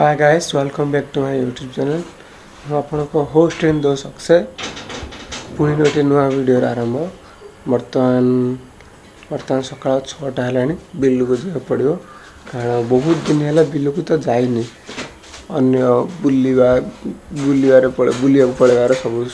Hi guys, welcome back to my YouTube channel. ମୁଁ ଆପଣଙ୍କ host इन दो सक्से पुणी गोटे नुआ वीडियो आरंभ बर्तमान सकाल 6टा है बिल को जा पड़ो कारण बहुत दिन है बिल को तो जाइनी अन्य बुलिया पड़ेबार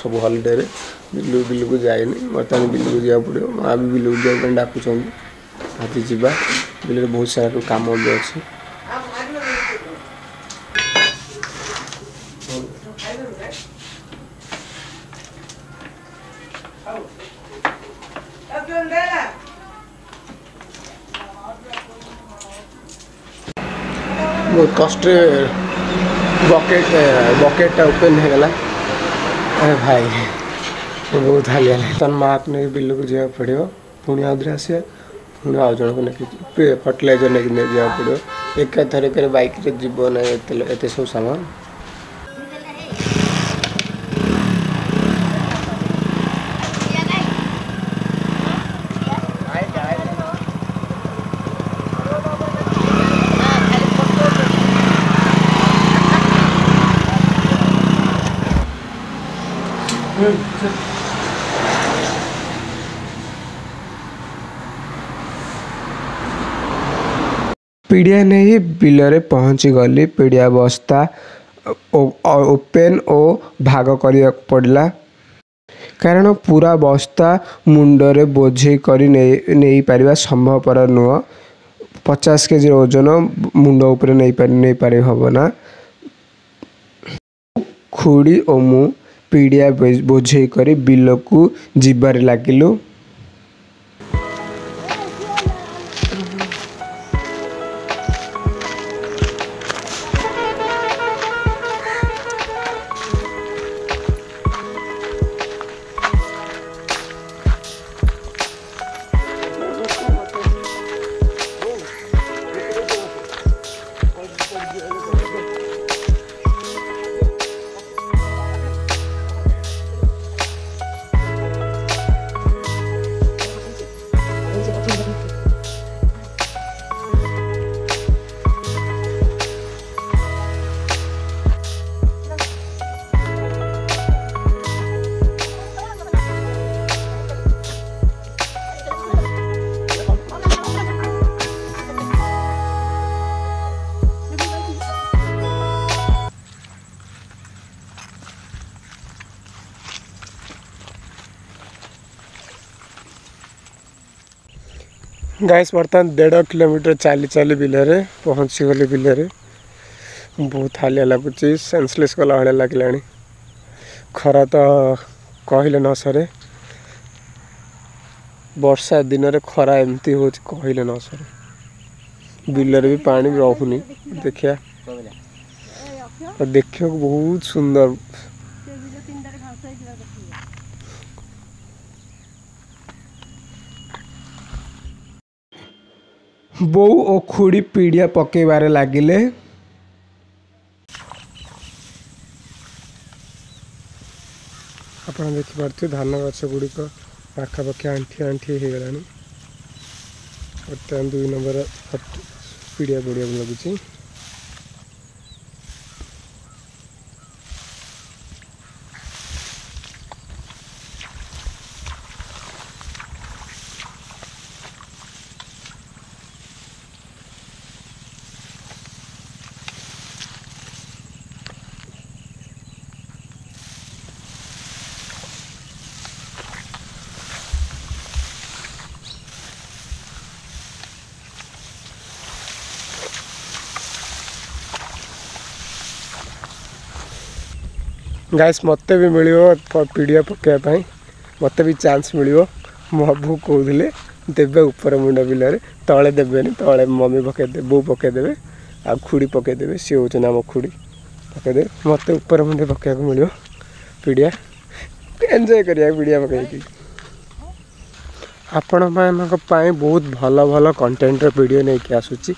सब हॉलिडे बिल को जाइनी बर्तमान बिल को जा पड़ो माँ भी बिल को जाए डाकुच आज जा बिल बहुत सारा काम भी अच्छे बहुत कष्ट बकेटा ओपन हो गला अरे भाई बहुत हालिया तन माँ नहीं बिल को जा पड़ो पुणी आउे आसे पुणी आउ जन को फर्टिलाइजर नहीं जा पड़ो एक थर बाइक जीव ना एत सब सामान पीड़िया नहीं बिल पहुँची गली पीड़िया बस्ता ओपेन और भाग करने पड़ला कारण पूरा बस्ता मुंडरे बोझे करी नहीं पारिबा संभवपर नुह 50 केजी ओजन मुंड उपर नहीं पारे हबना खुड़ी और मु पीड़िया बोझे करी बिल को जीवार लगिलु गाइस बर्तमान 1.5 किलोमीटर चली बिल पहुँची गली बिल बहुत हालिया लगुच सेंसलेस कला भाया लगे खरा तो कहले न सरे वर्षा दिन में खरा एमती हो कहले न सरे बिल भी पानी रहूनी देखिया देखिए बहुत सुंदर बो और खुड़ी पीड़िया पकेबारे लागिले आपण देखि पारथि धान गछ गुड़िक पाखापाखि आंठी आंठी हो गलानी बर्तमान 2 नंबर पीड़िया बढ़िया लगुच गाइस मते भी मिलियो पीड़िया पकाइबाई मते भी चांस मिलियो मो बो कहूले देवे ऊपर मुंड बिल तले देवेनि तले मम्मी पकईदे बो पकईदेवे आ खुड़ी पकईदेवे सी हूँ आम खुड़ी पकईदे मत ऊपर मुंडे पकड़ा मिलो पीड़िया एंजॉय करिया पीड़िया पकईकि आपण मानी बहुत भल भल कंटेंट वीडियो नहीं आसूची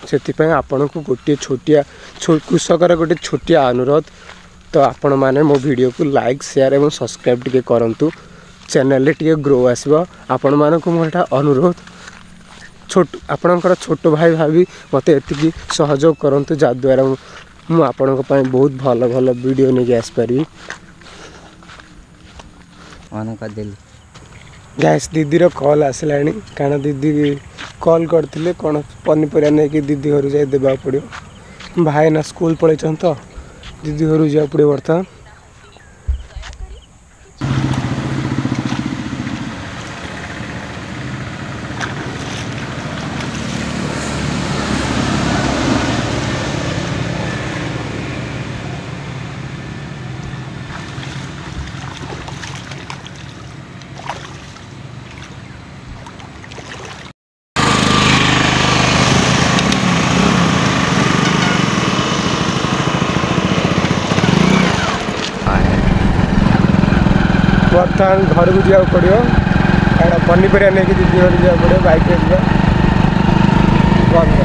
से आपण को गोटे छोटिया कृषकर गोटे छोटिया अनुरोध तो आपण माने मो वीडियो को लाइक शेयर एवं सब्सक्राइब टिके करंतु चैनल टिके ग्रो आसबो आपण मानक मोटा अनुरोध छोट आपणकर छोट भाई भाभी मत एति सहयोग करंतु जा द्वारा ମୁଁ ଆପଣଙ୍କ ପାଇଁ ବହୁତ ଭଲ ଭଲ ଭିଡ଼ିଓ ନେଇକି ଆସିପାରିବି। ଅନ୍ କରିଦେଲି। ଗ୍ୟାସ୍ ଦିଦିର କଲ୍ ଆସିଲାଣି, କାରଣ ଦିଦି କଲ୍ କରିଥିଲେ କ'ଣ ପନିପରିବା ନେଇକି ଦିଦି ଘରୁ ଯାଇ ଦେବାକୁ ପଡ଼ିବ। ଭାଇନା ସ୍କୁଲ ପଳେଇଛନ୍ତି ତ ଦିଦି ଘରକୁ ଯିବାକୁ ପଡ଼ିବ ବର୍ତ୍ତମାନ। ବର୍ତ୍ତମାନ ଘରକୁ ଯିବାକୁ ପଡ଼ିବ, କାରଣ ପନିପରିବା ନେଇକି ଦିଦି ଘରକୁ ଯିବାକୁ ପଡ଼ିବ। ବାଇକ୍ରେ ଯିବା ବନ୍ଦ।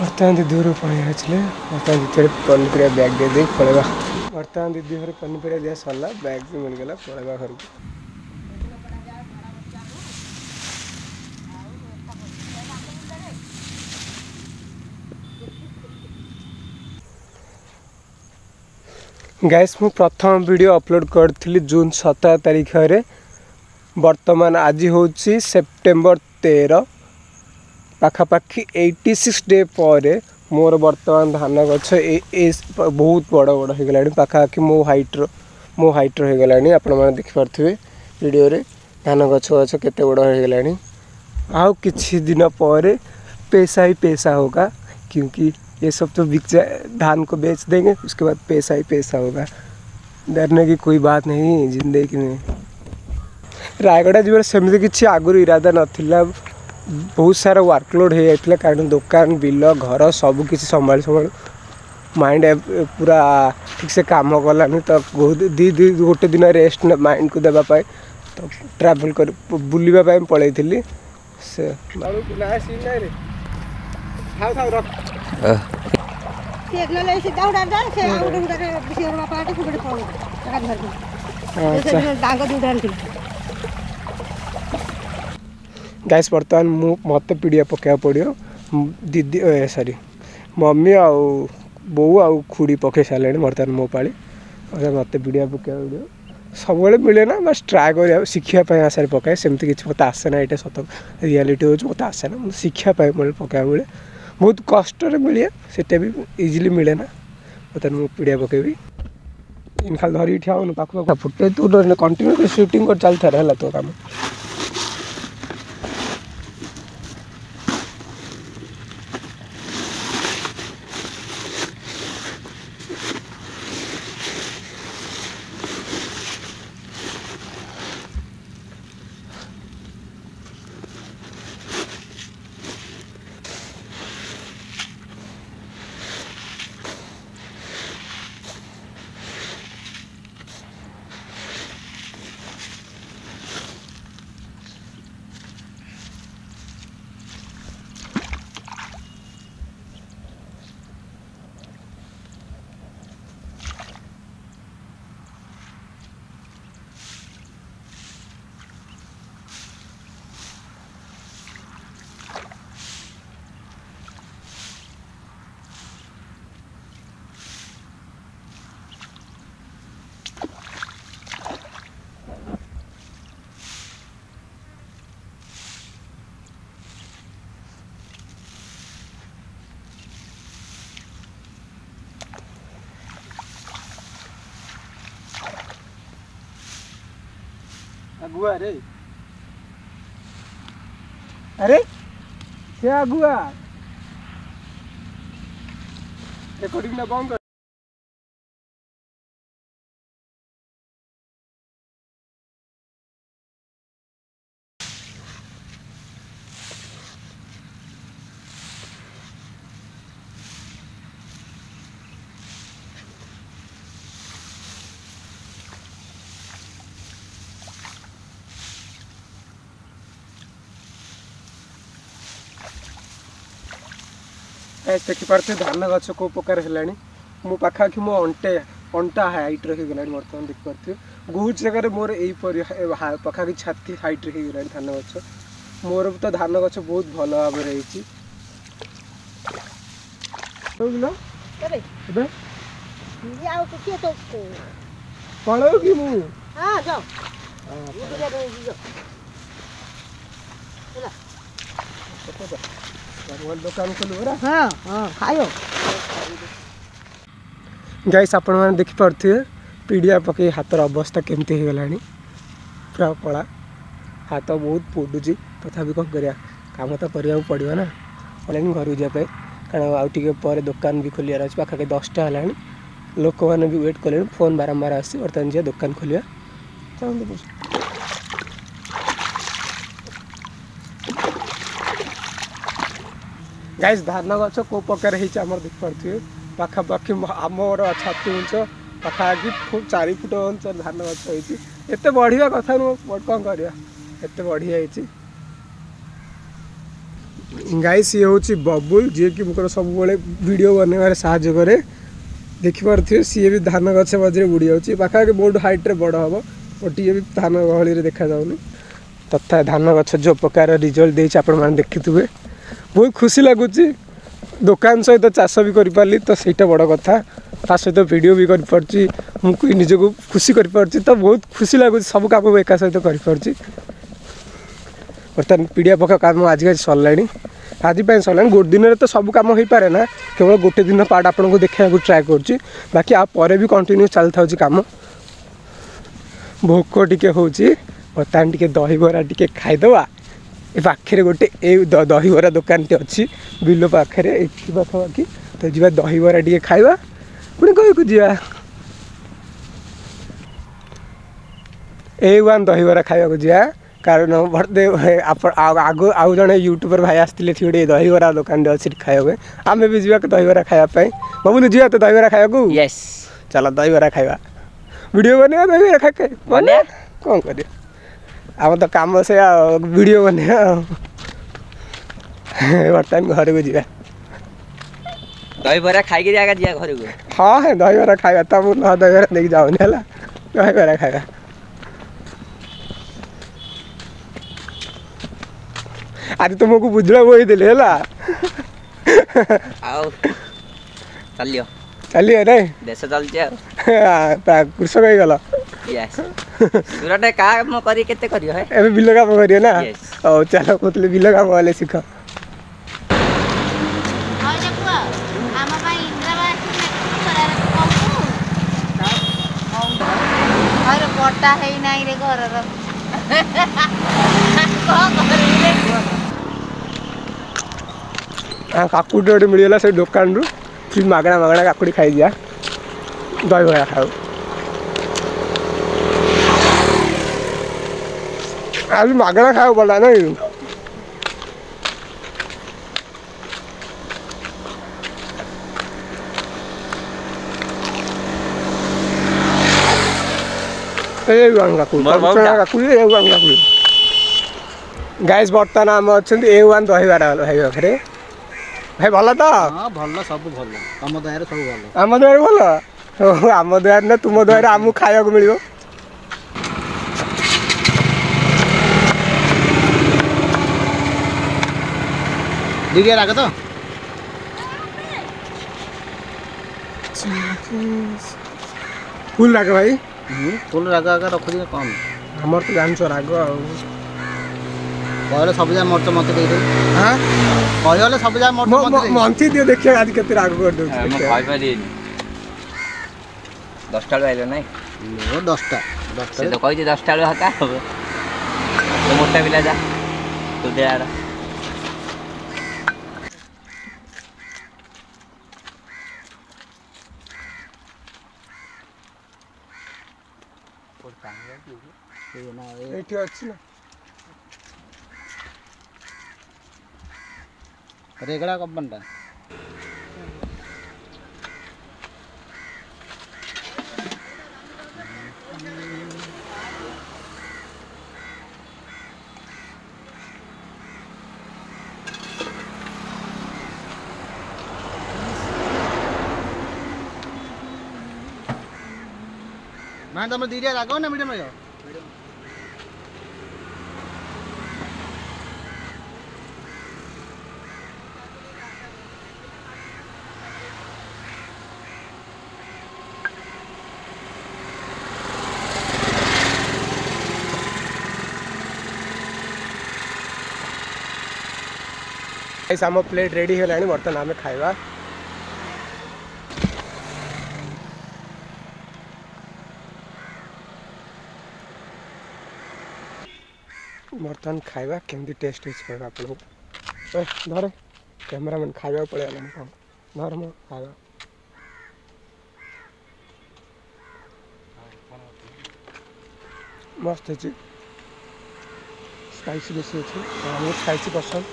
ବର୍ତ୍ତମାନ ଦିଦି ଘରକୁ ପଳେଇ ଆସିଲେ। ବର୍ତ୍ତମାନ ଦିଦି ପନିପରିବା ବ୍ୟାଗ୍ ଦେଇଦେଇ ପଳେଇବା। ବର୍ତ୍ତମାନ ଦିଦି ଘରେ ପନିପରିବା ଦିଆ ସରିଲା, ବ୍ୟାଗ୍ ବି ମିଳିଗଲା, ପଳେଇବା ଘରକୁ। ଗାଇସ୍, ମୁଁ ପ୍ରଥମ ଭିଡ଼ିଓ ଅପଲୋଡ଼ କରିଥିଲି ଜୁନ୍ 17 ତାରିଖରେ। ବର୍ତ୍ତମାନ ଆଜି ହେଉଛି ସେପ୍ଟେମ୍ବର 13, ପାଖାପାଖି 86 ଡେ ପରେ ମୋର ବର୍ତ୍ତମାନ ଧାନ ଗଛ ବହୁତ ବଡ଼ ବଡ଼ ହେଇଗଲାଣି। ପାଖାପାଖି ମୋ ହାଇଟ୍ର ହେଇଗଲାଣି। ଆପଣମାନେ ଦେଖିପାରୁଥିବେ ଭିଡ଼ିଓରେ ଧାନ ଗଛ କେତେ ବଡ଼ ହେଇଗଲାଣି। ଆଉ କିଛି ଦିନ ପରେ पैसा ही पैसा होगा, क्योंकि ये सब तो धान को बेच देंगे, उसके बाद पैसा ही पैसा होगा। डरने की कोई बात नहीं जिंदगी में। रायगड़ा जीवन सेमती किसी आगुरी इरादा नथिला। बहुत सारा वर्कलोड हो जाता, कारण दुकान बिल घर सबकि संभाल माइंड पूरा ठीक से काम कलानी। तो गोटे दिन रेस्ट माइंड को देवाई तो ट्रैवल कर बुलवाई पलि से गाइस बर्तमान मत पीड़िया पकड़ा पड़ो। दीदी सॉरी मम्मी आउ बो आउ खुड़ी पकई सारे बर्तमान मो पाली मत पीड़िया पकड़ा पड़ो। सब मिले ना, बस ट्राए कर शिखापी आशार पकाए। सेमती किसी मत आसेना, ये सत रियालीटी हो मत आसेना, मतलब शिखापी पकड़ा मिले। बहुत कष्ट मिले, से भी इजिली मिले ना। बर्तमान मु पीड़िया पकेबी इन खाली धरिक ठिया हो पाख फुटे तू कंटिन्यू सुटिंग कर चलता है तो काम। अगुआ रे अरे से अगुआ रेकॉर्डिंग ना बंद कर देखिपे धान गछ को प्रकार है मो पाखाखि मो अंटा हाइट रहीगला बर्तमान देखिपे बहुत जगह मोर यही पाखाखि छाती हाइट रहीगला धान गछ मोर तो धान गछ बहुत भल भाव पलौ कि मु दुकान खोलू गाइस आपण मैंने देखिपे पीड़िया पकई हाथर अवस्था केमती हो गलानी पूरा कला हाथ बहुत पोडुची तथा कौन करिया काम तो करिया पड़ो ना ऑनलाइन घर जाए कारण आउे दुकान भी खोलियार अच्छे पाखे 10टा है लोक मैंने भी वेट कले फोन बारंबार आसी बर्तमान जी दुकान खोलिया गाइस धान गछ को प्रकार देखिपे पाखापाखि आमर छाती उंच पाखापाखि 4 फुट उंच धान गछ होती एत बढ़िया कथा नुह कौन कर बढ़िया गाइस ये हूँ बबुल जी कि मुझे सब वीडियो बनवार साहाଯ୍य करे देखिपे सी भी धान गछ मझे बुड़ी जाऊँगी पाखापाखि बहुत हाइट्रे बड़ हम गोटे भी धान गहली देखा जाऊनी तथा धान गछ जो प्रकार रिजल्ट देती आपण मैंने देखिथे बहुत खुशी लगुच दुकान सहित चाष भी कर पार्ली तो सहीटा बड़ कथा ता सहित वीडियो भी कर मुझे निजक खुशी कर तो बहुत खुशी लगुच सब काम एका सहित कर बर्तमान पीड़िया पका काम आज सरला आज सरला गोटे दिन में तो सब काम हो पारे ना केवल गोटे दिन पार्ट आपको देखा ट्राए कर बाकी आप भी कंटिन्यू चल था कम भोक टी हूँ बर्तमान टी दही बरा टी खाईदे ए पाखे गोटे दही बरा दुकान टे अच्छी बिल पाखे पाखापाखि तो जी दही बरा टी खाइबा पुणी कही को जा A1 दही बरा खाइबा जा कारण भरते आग आउ जड़े यूट्यूबर भाई आसते गोटे दही बरा दुकान अच्छी खाइबा आम भी जा दही बरा खायापी बबुल जी तो दही बरा खाया यस चल दही बरा खाइबा वीडियो बने दही बरा खा बने कौन कर आम तो कम से वीडियो बने बर्तमान घर को जा दही बरा खाई जा घर को हाँ है दही बरा खाइबा तो मुझे दही बरा नहीं जाऊनी है दही बरा खाइबा आज तुमको बुझला बोई देले है चलियो चलिए रे देश चलचे कृषक हो गल यस सुरटे काम करी केते करियो है एबे बिल काम करियो ना ओ चलो कोतले बिल काम वाले सीख पट्टा है नहीं रे घर काकुड़ी गोटे मिलगला से दुकान रू फिर मागଣା मागଣା काकुड़ी खाई दिया दही बरा खाओ आज मागଣା खाओ बोला नहीं गाइस बर्तमान आम अच्छा A1 दही बरा भाई पाखे भाई भल तो भल सब भल आम दयार सब भल आम दयार भल आम दयार ना तुम दयार आमको खाया मिल दीजिए राग तो फुल राग भाई फुल राग आगे रख दिए कम आमर तो जान राग कहले सब जा मर्च मत दे दे हां कहले सब जा मर्च मंथी दियो देखिए आज केते राग कर दो हम खाइ पारी 10 टा आइलो नै ओ 10 टा से तो कहि जे 10 टा हका मोटा पिला जा तू दे यार ଏଠି ଅଛି ନା ରେଗଡ଼ା କମ୍ପାନୀଟା ମାନେ ତମର ଦିଟା ରାଗ ନା ମିଡ଼ିୟମ୍ ରହିବ आम प्लेट रेडी है बर्तमान आम खाइबा बर्तमान खाइबा केमती टेस्ट होइछ आपको धर कैमरामैन खाइबा पड़े कौन धर मो खाइबा मस्त है स्पाइसी बेसी अच्छे बहुत स्पाइसी पसंद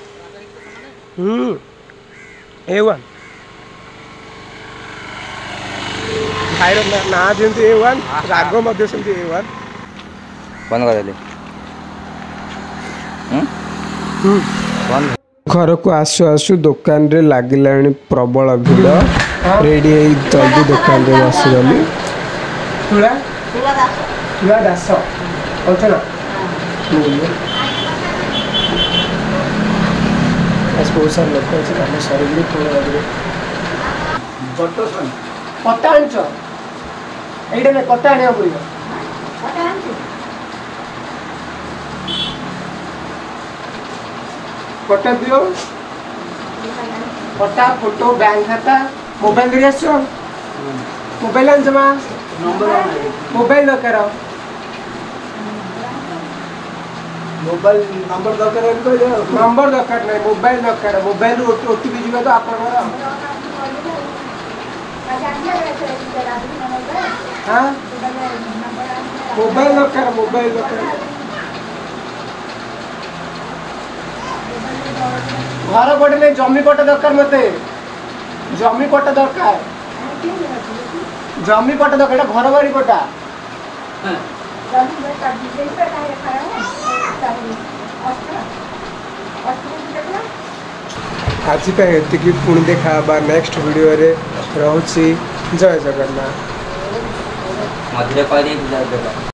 A1 भाईर ना जमी A1 राग मध्य सेमती A1 बंद कर देली घर को आसु आसु दुकान रे लागिला प्रबल भिड़ रेडी जल्दी दुकान रे बसगली तुला दास बहुत सारे लोक अच्छे कम सर कटा आनच ये ना कटा आने पड़ो कटा दियो कटा फोटो बैंक खाता मोबाइल धरी आस मोबाइल आन जमा मोबाइल दरकार मोबाइल नंबर दरकार नंबर दरकार नहीं मोबाइल दरकार मोबाइल ओटीपी जीवा तो आप हाँ मोबाइल दरकार मोबाइल दरकार घर पटे नहीं जमी पट्टा दरकार मत जमी पट्टा दरकार जमी पट्टा दरकार घर बाड़ी पट्टा आज ये पुणी देखा नेक्स्ट वीडियो रे रहूची जय जगन्नाथ मधुरे कह